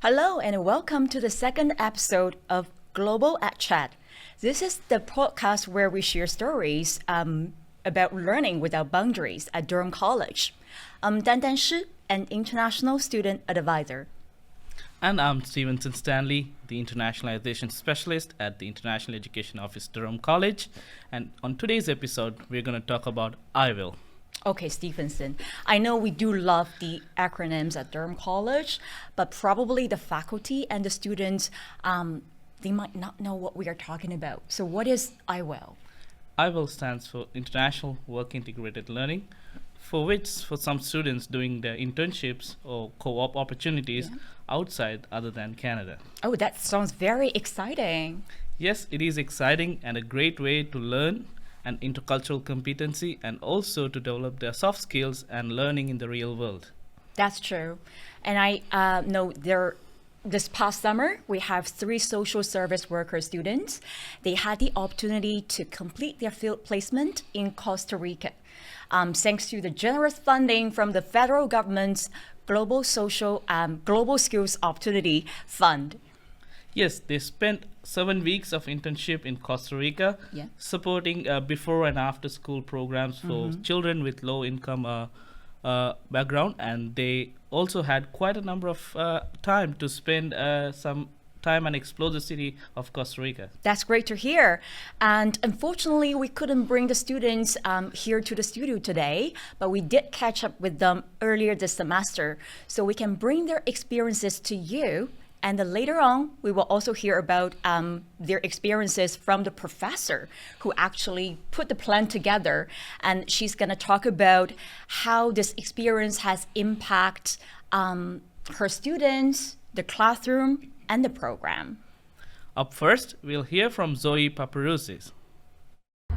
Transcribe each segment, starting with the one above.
Hello and welcome to the second episode of Global at Chat. This is the podcast where we share stories about learning without boundaries at Durham College. I'm Dan Shi, an international student advisor. And I'm Stevenson Stanley, the internationalization specialist at the International Education Office, Durham College. And on today's episode, we're going to talk about I will. Okay, Stevenson, I know we do love the acronyms at Durham College, but probably the faculty and the students, they might not know what we are talking about. So what is I will? I will stands for International Work Integrated Learning, for which for some students doing their internships or co-op opportunities outside other than Canada. Oh, that sounds very exciting. Yes, it is exciting and a great way to learn and intercultural competency, and also to develop their soft skills and learning in the real world. That's true. And I know this past summer, we have 3 social service worker students. They had the opportunity to complete their field placement in Costa Rica, thanks to the generous funding from the federal government's Global Skills Opportunity Fund. Yes, they spent 7 weeks of internship in Costa Rica, supporting before and after school programs for children with low income background, and they also had quite a number of time to spend some time and explore the city of Costa Rica. That's great to hear. And unfortunately, we couldn't bring the students here to the studio today, but we did catch up with them earlier this semester, so we can bring their experiences to you. And then later on, we will also hear about their experiences from the professor who actually put the plan together. And she's going to talk about how this experience has impacted her students, the classroom, and the program. Up first, we'll hear from Zoe Paparouzis.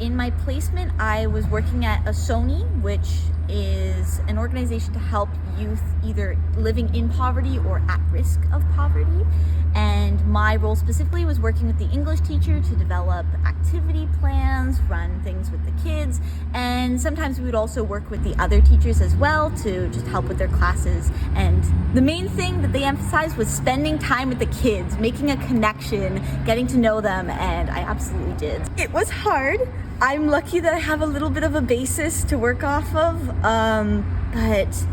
In my placement, I was working at a Sony, which is an organization to help youth either living in poverty or at risk of poverty. And my role specifically was working with the English teacher to develop activity plans, run things with the kids, and sometimes we would also work with the other teachers as well to just help with their classes. And the main thing that they emphasized was spending time with the kids, making a connection, getting to know them, and I absolutely did. It was hard. I'm lucky that I have a little bit of a basis to work off of, but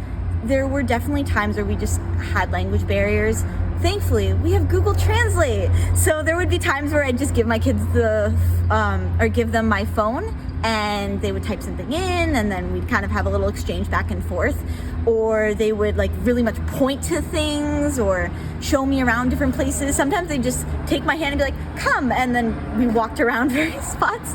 there were definitely times where we just had language barriers. Thankfully, we have Google Translate, so there would be times where I'd just give my kids or give them my phone, and they would type something in, and then we'd kind of have a little exchange back and forth, or they would like really much point to things or show me around different places. Sometimes they'd just take my hand and be like, come, and then we walked around various spots.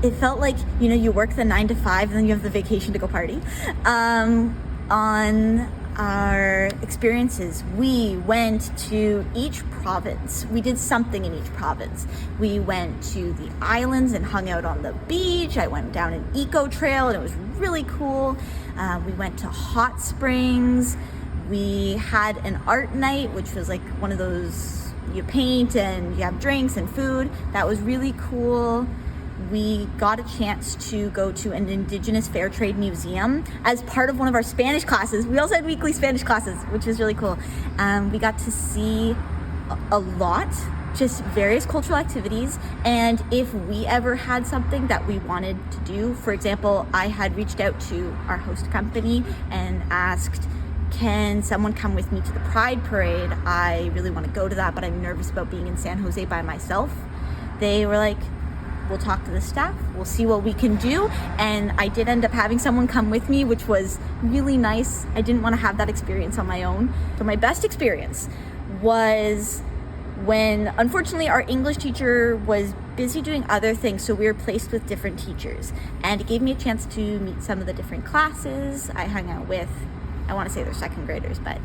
It felt like, you work the 9 to 5 and then you have the vacation to go party. On our experiences, we went to each province. We did something in each province. We went to the islands and hung out on the beach. I went down an eco trail and it was really cool. We went to hot springs. We had an art night, which was like one of those, you paint and you have drinks and food. That was really cool. We got a chance to go to an Indigenous Fair Trade Museum as part of one of our Spanish classes. We also had weekly Spanish classes, which was really cool. We got to see a lot, just various cultural activities. And if we ever had something that we wanted to do, for example, I had reached out to our host company and asked, can someone come with me to the Pride Parade? I really want to go to that, but I'm nervous about being in San Jose by myself. They were like, we'll talk to the staff, we'll see what we can do. And I did end up having someone come with me, which was really nice. I didn't want to have that experience on my own. So my best experience was when, unfortunately, our English teacher was busy doing other things, so we were placed with different teachers. And it gave me a chance to meet some of the different classes. I hung out with, I want to say they're second graders, but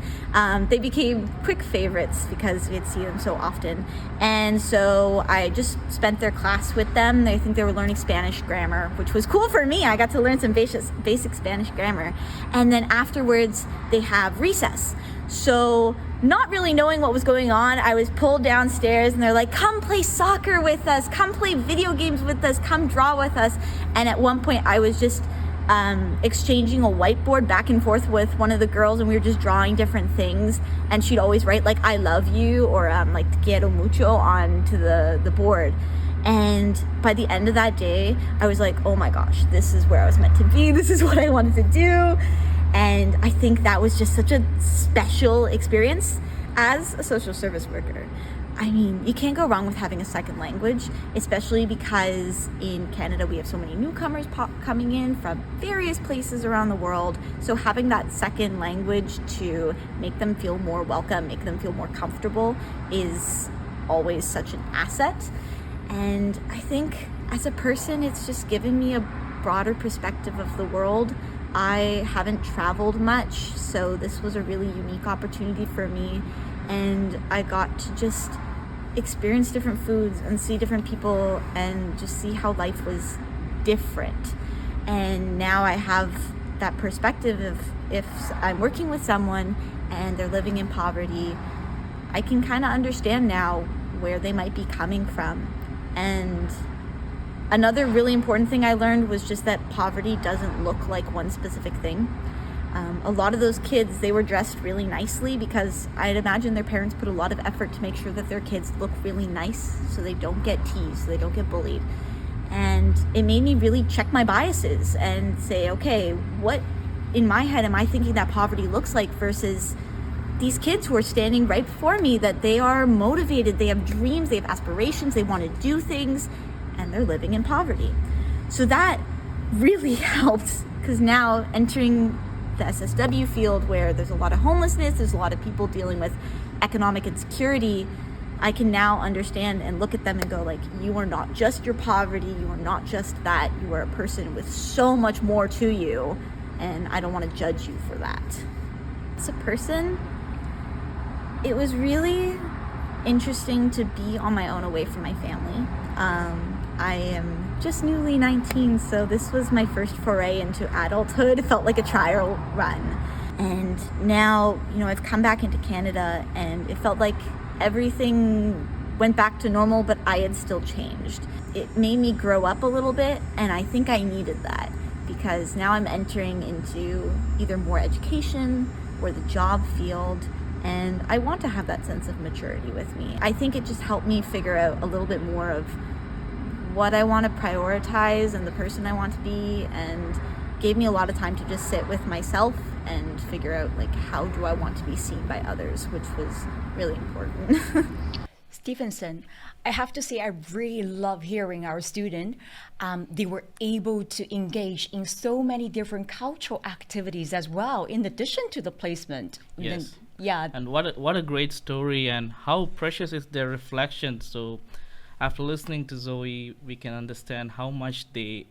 they became quick favorites because we'd see them so often. And so I just spent their class with them. I think they were learning Spanish grammar, which was cool for me. I got to learn some basic Spanish grammar. And then afterwards, they have recess. So not really knowing what was going on, I was pulled downstairs and they're like, come play soccer with us, come play video games with us, come draw with us. And at one point I was just exchanging a whiteboard back and forth with one of the girls, and we were just drawing different things, and she'd always write like "I love you" or like "Te quiero mucho" onto the board. And by the end of that day, I was like, oh my gosh, this is where I was meant to be. This is what I wanted to do. And I think that was just such a special experience as a social service worker. I mean, you can't go wrong with having a second language, especially because in Canada we have so many newcomers coming in from various places around the world. So having that second language to make them feel more welcome, make them feel more comfortable is always such an asset. And I think as a person, it's just given me a broader perspective of the world. I haven't traveled much, so this was a really unique opportunity for me. And I got to just experience different foods and see different people and just see how life was different. And now I have that perspective of if I'm working with someone and they're living in poverty, I can kind of understand now where they might be coming from. And another really important thing I learned was just that poverty doesn't look like one specific thing. A lot of those kids, they were dressed really nicely because I'd imagine their parents put a lot of effort to make sure that their kids look really nice so they don't get teased, so they don't get bullied. And it made me really check my biases and say, okay, what in my head am I thinking that poverty looks like versus these kids who are standing right before me, that they are motivated, they have dreams, they have aspirations, they want to do things, and they're living in poverty. So that really helped, because now entering the SSW field where there's a lot of homelessness, there's a lot of people dealing with economic insecurity, I can now understand and look at them and go like, you are not just your poverty, you are not just that, you are a person with so much more to you, and I don't want to judge you for that. As a person, it was really interesting to be on my own away from my family. I am just newly 19, so this was my first foray into adulthood. It felt like a trial run. And now, I've come back into Canada and it felt like everything went back to normal, but I had still changed. It made me grow up a little bit, and I think I needed that because now I'm entering into either more education or the job field. And I want to have that sense of maturity with me. I think it just helped me figure out a little bit more of what I want to prioritize and the person I want to be, and gave me a lot of time to just sit with myself and figure out like how do I want to be seen by others, which was really important. Stevenson, I have to say I really love hearing our student. They were able to engage in so many different cultural activities as well, in addition to the placement. Yes. Yeah. And what a great story, and how precious is their reflection. So after listening to Zoe, we can understand how much their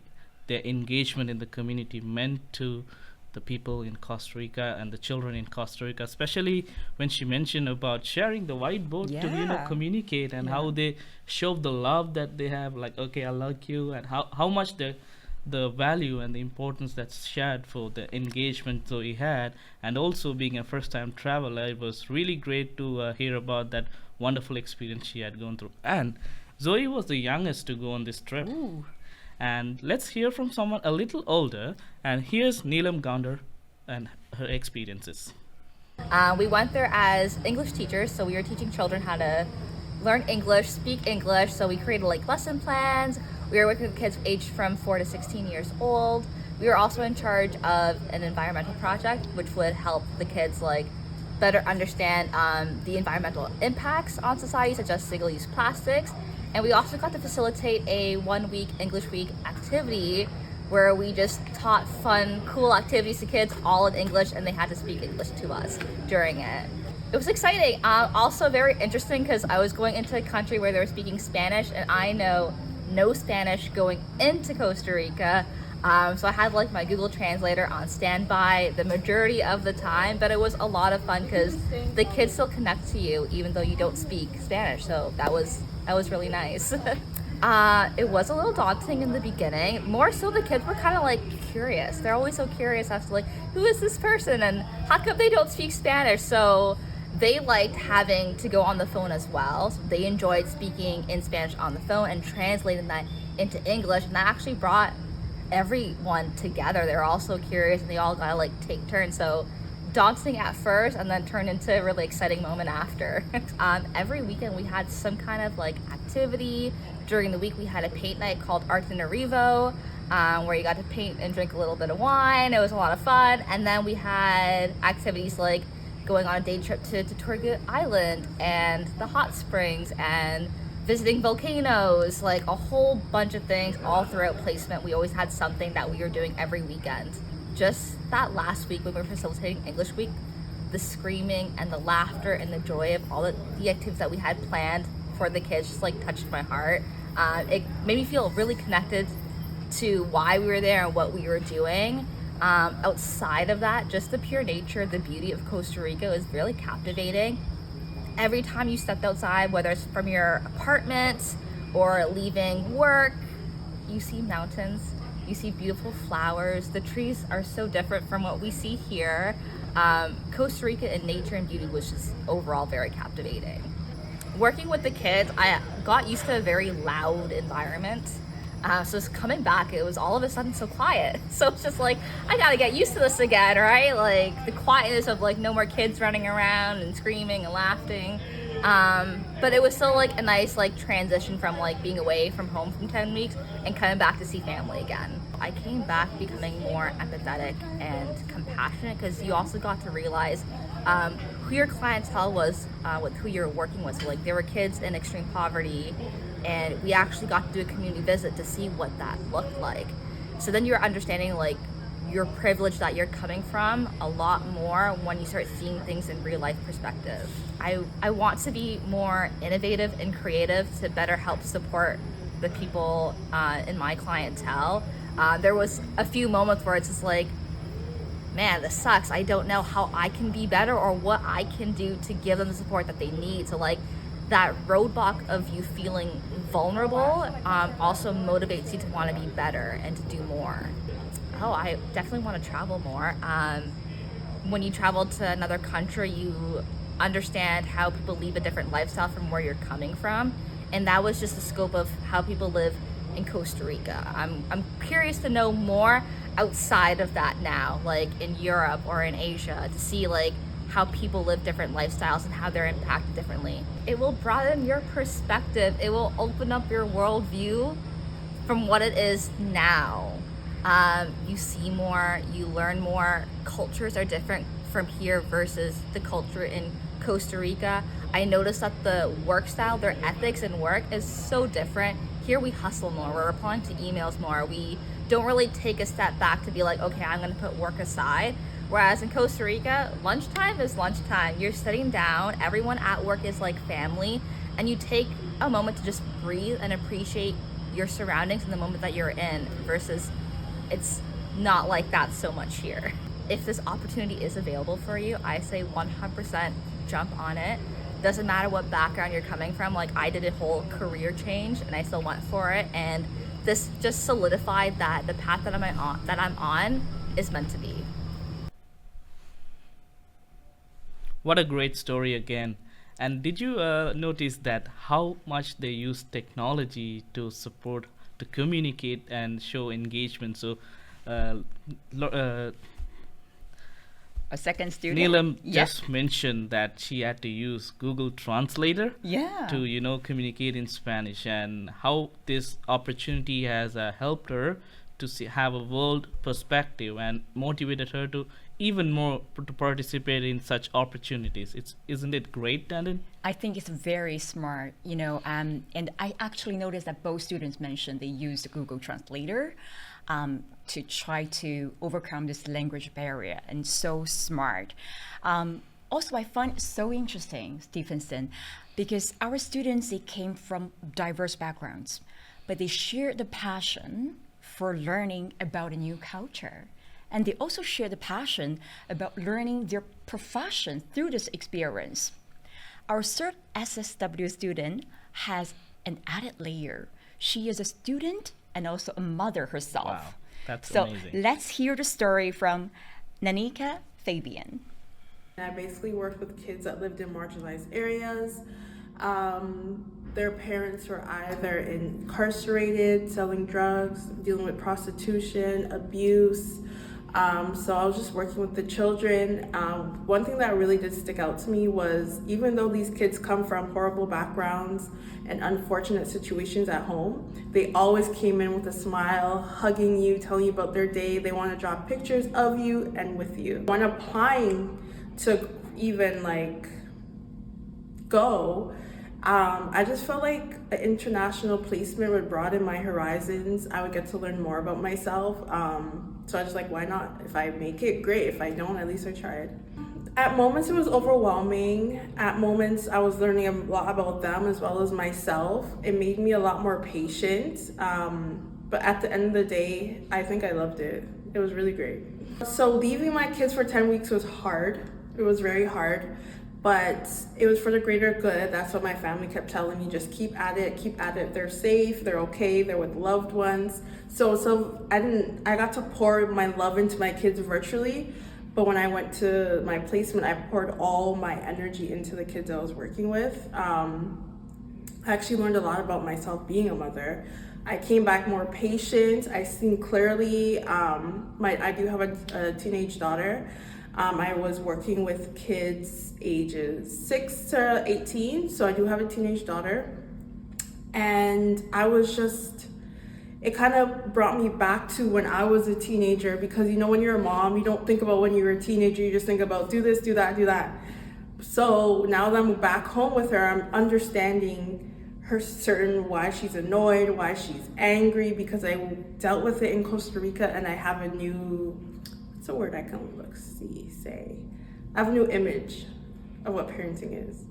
engagement in the community meant to the people in Costa Rica and the children in Costa Rica, especially when she mentioned about sharing the whiteboard to communicate, and how they show the love that they have, like, okay, I love you, and how much the value and the importance that's shared for the engagement Zoe had. And also being a first-time traveler, it was really great to hear about that wonderful experience she had gone through. And Zoe was the youngest to go on this trip. Ooh. And let's hear from someone a little older, and here's Neelam Gandhar and her experiences. We went there as English teachers, so we were teaching children how to learn English, speak English. So we created like lesson plans. We were working with kids aged from 4 to 16 years old. We were also in charge of an environmental project, which would help the kids like better understand the environmental impacts on society, such as single-use plastics. And we also got to facilitate a 1-week English week activity where we just taught fun, cool activities to kids all in English, and they had to speak English to us during it. It was exciting. Also very interesting because I was going into a country where they were speaking Spanish, and I know no Spanish going into Costa Rica. So I had like my Google Translator on standby the majority of the time, but it was a lot of fun because the kids still connect to you even though you don't speak Spanish. So that was really nice. It was a little daunting in the beginning. More so the kids were kind of like curious. They're always so curious as to like, who is this person and how come they don't speak Spanish? So they liked having to go on the phone as well. So they enjoyed speaking in Spanish on the phone and translating that into English. And that actually brought everyone together. They're all so curious, and they all gotta like take turns. So daunting at first, and then turned into a really exciting moment after. Every weekend we had some kind of like activity. During the week we had a paint night called Art in Arrivo, where you got to paint and drink a little bit of wine. It was a lot of fun. And then we had activities like going on a day trip to Tortuga Island and the hot springs and visiting volcanoes, like a whole bunch of things all throughout placement. We always had something that we were doing every weekend. Just that last week when we were facilitating English week, the screaming and the laughter and the joy of all the activities that we had planned for the kids just like touched my heart. It made me feel really connected to why we were there and what we were doing. Outside of that, just the pure nature, the beauty of Costa Rica is really captivating. Every time you stepped outside, whether it's from your apartment or leaving work, you see mountains, you see beautiful flowers. The trees are so different from what we see here. Costa Rica in nature and beauty was just overall very captivating. Working with the kids, I got used to a very loud environment. So coming back, it was all of a sudden so quiet. So it's just like, I gotta get used to this again, right? Like the quietness of like no more kids running around and screaming and laughing. But it was still like a nice like transition from like being away from home for 10 weeks and coming back to see family again. I came back becoming more empathetic and compassionate because you also got to realize who your clientele was, with who you're working with. So like there were kids in extreme poverty, and we actually got to do a community visit to see what that looked like. So then you're understanding like your privilege that you're coming from a lot more when you start seeing things in real life perspective. I want to be more innovative and creative to better help support the people in my clientele. There was a few moments where it's just like, man, this sucks. I don't know how I can be better or what I can do to give them the support that they need. So like that roadblock of you feeling vulnerable also motivates you to want to be better and to do more. Oh, I definitely want to travel more. When you travel to another country, you understand how people live a different lifestyle from where you're coming from. And that was just the scope of how people live in Costa Rica. I'm curious to know more outside of that now, like in Europe or in Asia, to see like how people live different lifestyles and how they're impacted differently. It will broaden your perspective. It will open up your worldview from what it is now. You see more, you learn more. Cultures are different from here versus the culture in Costa Rica. I noticed that the work style, their ethics in work is so different. Here we hustle more, we're replying to emails more. We don't really take a step back to be like, okay, I'm gonna put work aside. Whereas in Costa Rica, lunchtime is lunchtime. You're sitting down, everyone at work is like family, and you take a moment to just breathe and appreciate your surroundings in the moment that you're in, versus it's not like that so much here. If this opportunity is available for you, I say 100% jump on it. Doesn't matter what background you're coming from. Like I did a whole career change and I still went for it, and this just solidified that the path that I'm on is meant to be. What a great story again. And did you notice that how much they use technology to support, to communicate and show engagement? So A second student. Neelam Yeah. just mentioned that she had to use Google Translator Yeah. to communicate in Spanish, and how this opportunity has helped her to have a world perspective and motivated her to even more to participate in such opportunities. Isn't it great, Dandin? I think it's very smart, and I actually noticed that both students mentioned they used the Google Translator to try to overcome this language barrier, and so smart. Also, I find it so interesting, Stephenson, because our students, they came from diverse backgrounds, but they shared the passion for learning about a new culture. And they also share the passion about learning their profession through this experience. Our third SSW student has an added layer. She is a student and also a mother herself. Wow, that's so amazing. let's hear the story from Nanika Fabian. I basically worked with kids that lived in marginalized areas. Their parents were either incarcerated, selling drugs, dealing with prostitution, abuse. So I was just working with the children. One thing that really did stick out to me was, even though these kids come from horrible backgrounds and unfortunate situations at home, they always came in with a smile, hugging you, telling you about their day. They want to draw pictures of you and with you. When applying to even go, I just felt like an international placement would broaden my horizons. I would get to learn more about myself. So I was why not? If I make it, great. If I don't, at least I tried. At moments it was overwhelming. At moments I was learning a lot about them as well as myself. It made me a lot more patient. But at the end of the day, I think I loved it. It was really great. So leaving my kids for 10 weeks was hard. It was very hard. But it was for the greater good. That's what my family kept telling me. Just keep at it. They're safe, they're okay, they're with loved ones. So I got to pour my love into my kids virtually, but when I went to my placement, I poured all my energy into the kids I was working with. I actually learned a lot about myself being a mother. I came back more patient. I seen clearly. I do have a teenage daughter. I was working with kids ages 6 to 18, so I do have a teenage daughter. And it kind of brought me back to when I was a teenager, because when you're a mom, you don't think about when you were a teenager, you just think about do this, do that, do that. So now that I'm back home with her, I'm understanding her why she's annoyed, why she's angry, because I dealt with it in Costa Rica, and I have a new, what's a word I can say? I have a new image of what parenting is.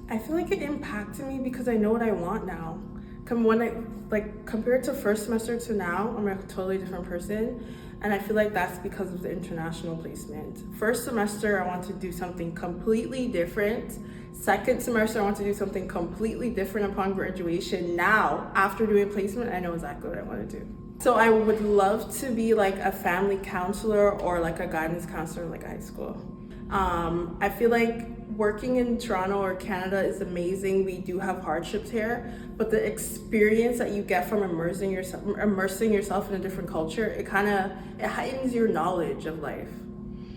I feel like it impacted me because I know what I want now. Compared to first semester to now, I'm a totally different person, and I feel like that's because of the international placement. First semester, I want to do something completely different. Second semester, I want to do something completely different upon graduation. Now, after doing placement, I know exactly what I want to do. So I would love to be a family counselor or a guidance counselor in high school. I feel like working in Toronto or Canada is amazing. We do have hardships here, but the experience that you get from immersing yourself in a different culture, it heightens your knowledge of life.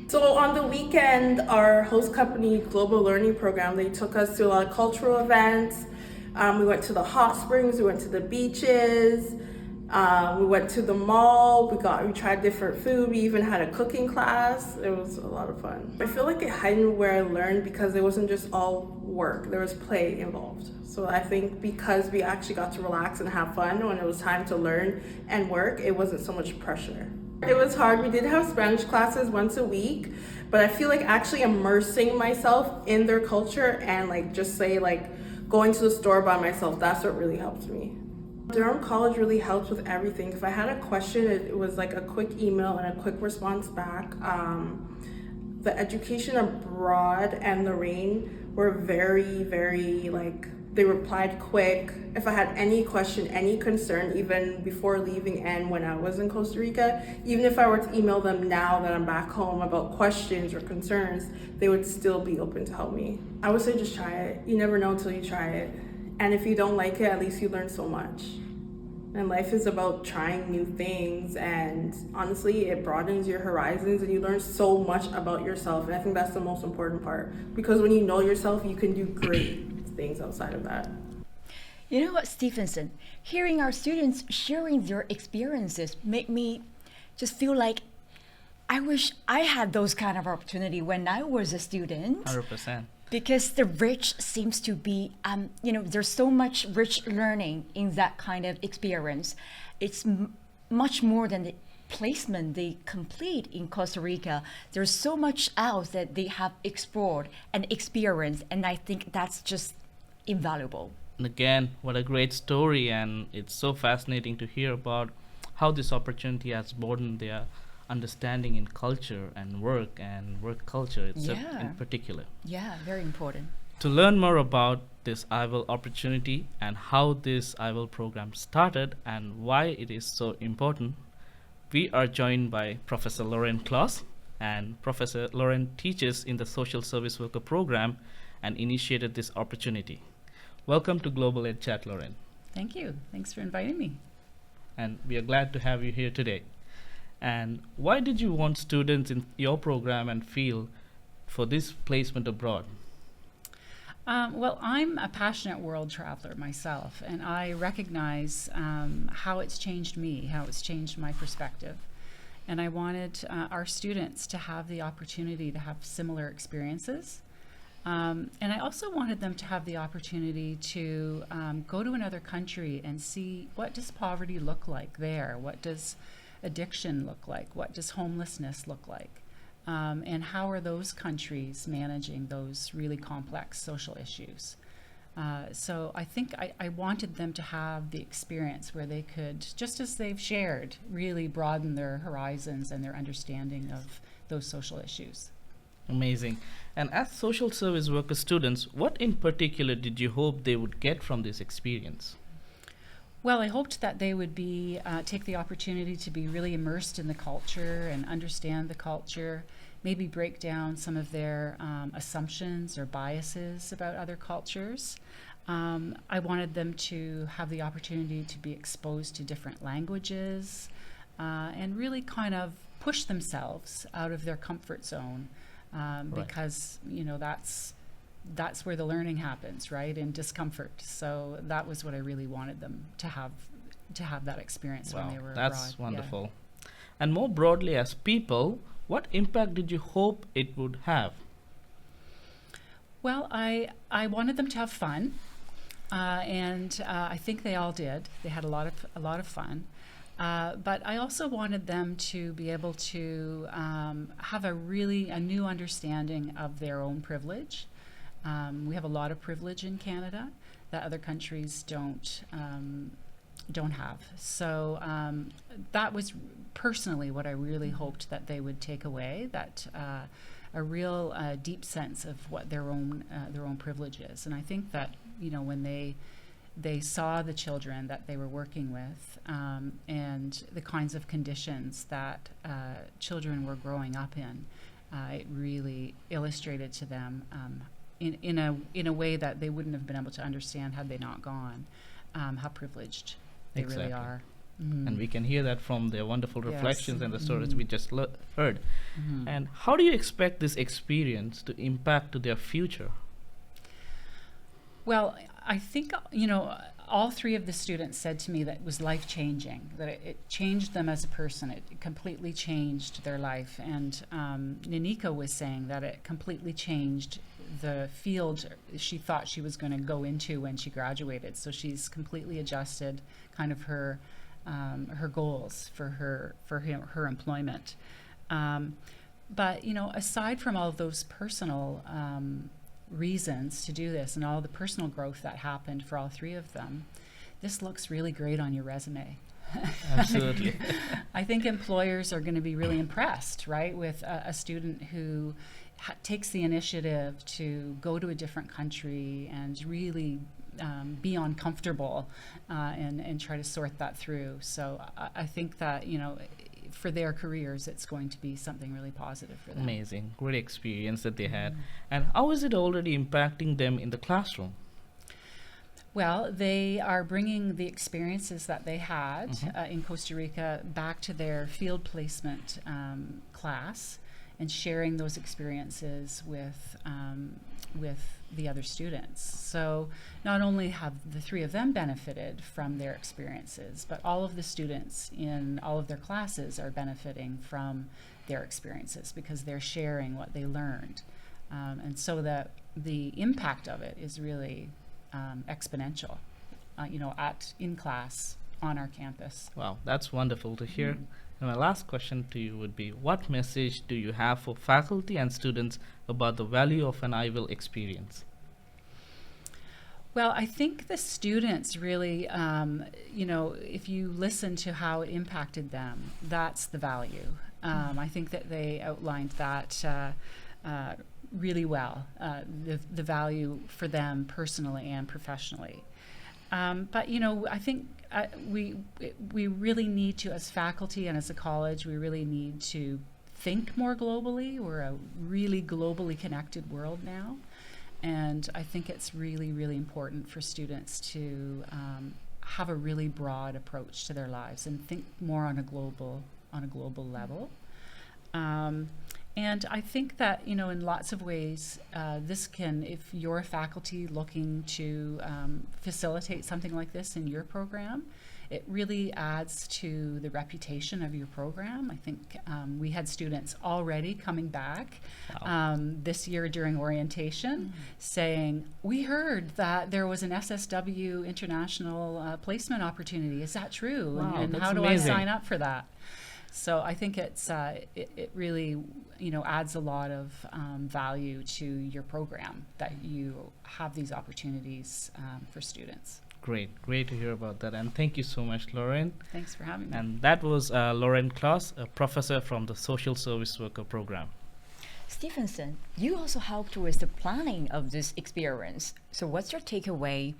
So on the weekend, our host company, Global Learning Program, they took us to a lot of cultural events. We went to the hot springs, we went to the beaches, we went to the mall, we tried different food, we even had a cooking class. It was a lot of fun. I feel like it heightened where I learned because it wasn't just all work, there was play involved. So I think because we actually got to relax and have fun when it was time to learn and work, it wasn't so much pressure. It was hard. We did have Spanish classes once a week, but I feel like actually immersing myself in their culture and going to the store by myself, that's what really helped me. Durham College really helped with everything. If I had a question, it was a quick email and a quick response back. The education abroad and Lorraine were very, very they replied quick. If I had any question, any concern, even before leaving and when I was in Costa Rica, even if I were to email them now that I'm back home about questions or concerns, they would still be open to help me. I would say just try it. You never know until you try it. And if you don't like it, at least you learn so much. And life is about trying new things, and honestly, it broadens your horizons and you learn so much about yourself. And I think that's the most important part, because when you know yourself, you can do great things outside of that. You know what, Stevenson, hearing our students sharing their experiences make me just feel like I wish I had those kind of opportunity when I was a student. 100%. Because the rich seems to be, there's so much rich learning in that kind of experience. It's much more than the placement they complete in Costa Rica. There's so much else that they have explored and experienced, and I think that's just invaluable. And again, what a great story, and it's so fascinating to hear about how this opportunity has broadened their understanding in culture and work culture itself in particular. Yeah, very important. To learn more about this IVL opportunity and how this IVL program started and why it is so important, we are joined by Professor Lauren Claus. And Professor Lauren teaches in the Social Service Worker program and initiated this opportunity. Welcome to Global Ed Chat, Lauren. Thank you. Thanks for inviting me. And we are glad to have you here today. And why did you want students in your program and field for this placement abroad? Well, I'm a passionate world traveler myself, and I recognize how it's changed me, how it's changed my perspective. And I wanted our students to have the opportunity to have similar experiences. And I also wanted them to have the opportunity to go to another country and see, what does poverty look like there? What does addiction look like? What does homelessness look like? And how are those countries managing those really complex social issues? So I think I wanted them to have the experience where they could, just as they've shared, really broaden their horizons and their understanding of those social issues. Amazing. And as social service worker students, what in particular did you hope they would get from this experience? Well, I hoped that they would be take the opportunity to be really immersed in the culture and understand the culture, maybe break down some of their assumptions or biases about other cultures. I wanted them to have the opportunity to be exposed to different languages and really kind of push themselves out of their comfort zone because, you know, that's where the learning happens, right? In discomfort. So that was what I really wanted them to have that experience when they were abroad. That's wonderful. Yeah. And more broadly, as people, what impact did you hope it would have? Well, I wanted them to have fun, and I think they all did. They had a lot of fun. But I also wanted them to be able to have a new understanding of their own privilege. We have a lot of privilege in Canada that other countries don't have. So that was personally what I really hoped that they would take away, that a real deep sense of what their own privilege is. And I think that, you know, when they saw the children that they were working with and the kinds of conditions that children were growing up in, it really illustrated to them in a way that they wouldn't have been able to understand had they not gone, how privileged they really are. Mm-hmm. And we can hear that from their wonderful reflections and the stories we just heard. Mm-hmm. And how do you expect this experience to impact their future? Well, I think, you know, all three of the students said to me that it was life-changing, that it changed them as a person. It completely changed their life. And Nanika was saying that it completely changed the field she thought she was going to go into when she graduated. So she's completely adjusted kind of her goals for her employment. But, you know, aside from all of those personal reasons to do this and all the personal growth that happened for all three of them, this looks really great on your resume. Absolutely. I think employers are going to be really impressed, right, with a student who takes the initiative to go to a different country and really be uncomfortable and try to sort that through. So I think that, you know, for their careers, it's going to be something really positive for them. Amazing. Great experience that they had. And how is it already impacting them in the classroom? Well, they are bringing the experiences that they had in Costa Rica back to their field placement class and sharing those experiences with the other students. So not only have the three of them benefited from their experiences, but all of the students in all of their classes are benefiting from their experiences because they're sharing what they learned. And so that the impact of it is really exponential, you know, in class on our campus. Wow, that's wonderful to hear. And my last question to you would be, what message do you have for faculty and students about the value of an IVIL experience? Well, I think the students really, you know, if you listen to how it impacted them, that's the value. I think that they outlined that really well, the value for them personally and professionally. But, you know, I think we really need to, as faculty and as a college, we really need to think more globally. We're a really globally connected world now. And I think it's really, really important for students to have a really broad approach to their lives and think more on a global level. And I think that, in lots of ways, this can, if you're a faculty looking to facilitate something like this in your program, it really adds to the reputation of your program. I think we had students already coming back this year during orientation saying, we heard that there was an SSW international placement opportunity. Is that true? Wow, and that's how do amazing. I sign up for that? So I think it really, adds a lot of value to your program that you have these opportunities for students. Great to hear about that, and thank you so much, Lauren. Thanks for having me. And that was Lauren Klaus, a professor from the Social Service Worker program. Stevenson, you also helped with the planning of this experience. So what's your takeaway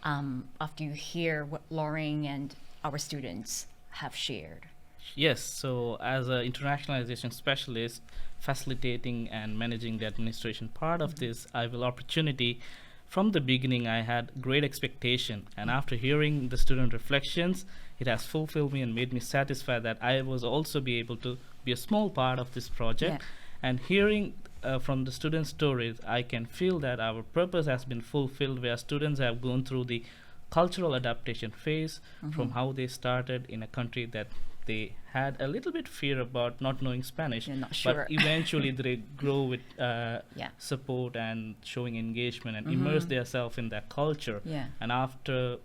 after you hear what Lauren and our students have shared? Yes, so as an internationalization specialist, facilitating and managing the administration part of this IVL opportunity, from the beginning I had great expectation, and after hearing the student reflections, it has fulfilled me and made me satisfied that I was also be able to be a small part of this project. Yeah. And hearing from the student stories, I can feel that our purpose has been fulfilled, where students have gone through the cultural adaptation phase from how they started in a country that they had a little bit fear about not knowing Spanish, You're not sure. but eventually they grow with support and showing engagement and immerse themselves in their culture. Yeah. And after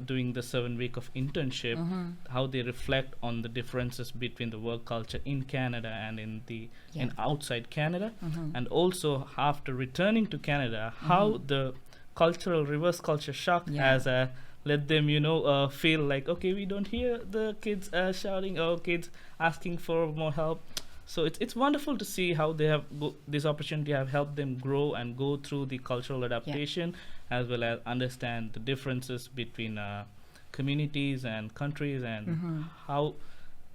doing the 7 week of internship, how they reflect on the differences between the work culture in Canada and in outside Canada, and also after returning to Canada, how the cultural reverse culture shock has let them feel like, okay, we don't hear the kids shouting or kids asking for more help. So it's wonderful to see how they have this opportunity have helped them grow and go through the cultural adaptation, as well as understand the differences between communities and countries, and how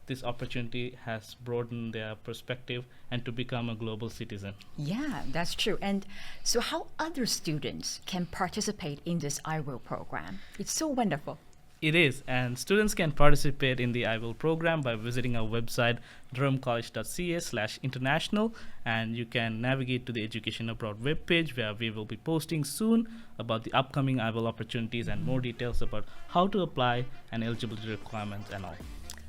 this opportunity has broadened their perspective and to become a global citizen. Yeah, that's true. And so how other students can participate in this IWIL program? It's so wonderful. It is, and students can participate in the IWIL program by visiting our website durhamcollege.ca/international, and you can navigate to the Education Abroad webpage, where we will be posting soon about the upcoming IWIL opportunities and more details about how to apply and eligibility requirements and all.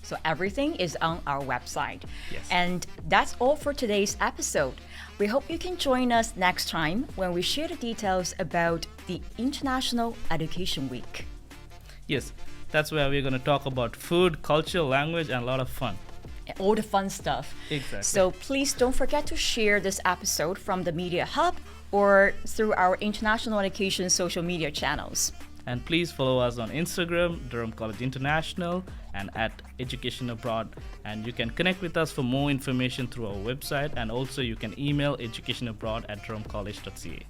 So everything is on our website. Yes. And that's all for today's episode. We hope you can join us next time when we share the details about the International Education Week. Yes, that's where we're going to talk about food, culture, language, and a lot of fun. All the fun stuff. Exactly. So please don't forget to share this episode from the Media Hub or through our International Education social media channels. And please follow us on Instagram, Durham College International, and at Education Abroad. And you can connect with us for more information through our website, and also you can email educationabroad@durhamcollege.ca.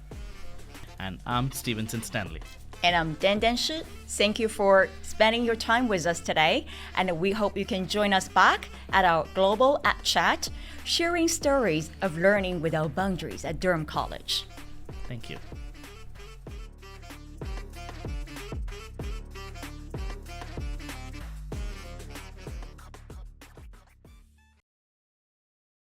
And I'm Stevenson Stanley. And I'm Dan Shi. Thank you for spending your time with us today. And we hope you can join us back at our Global App Chat, sharing stories of learning without boundaries at Durham College. Thank you.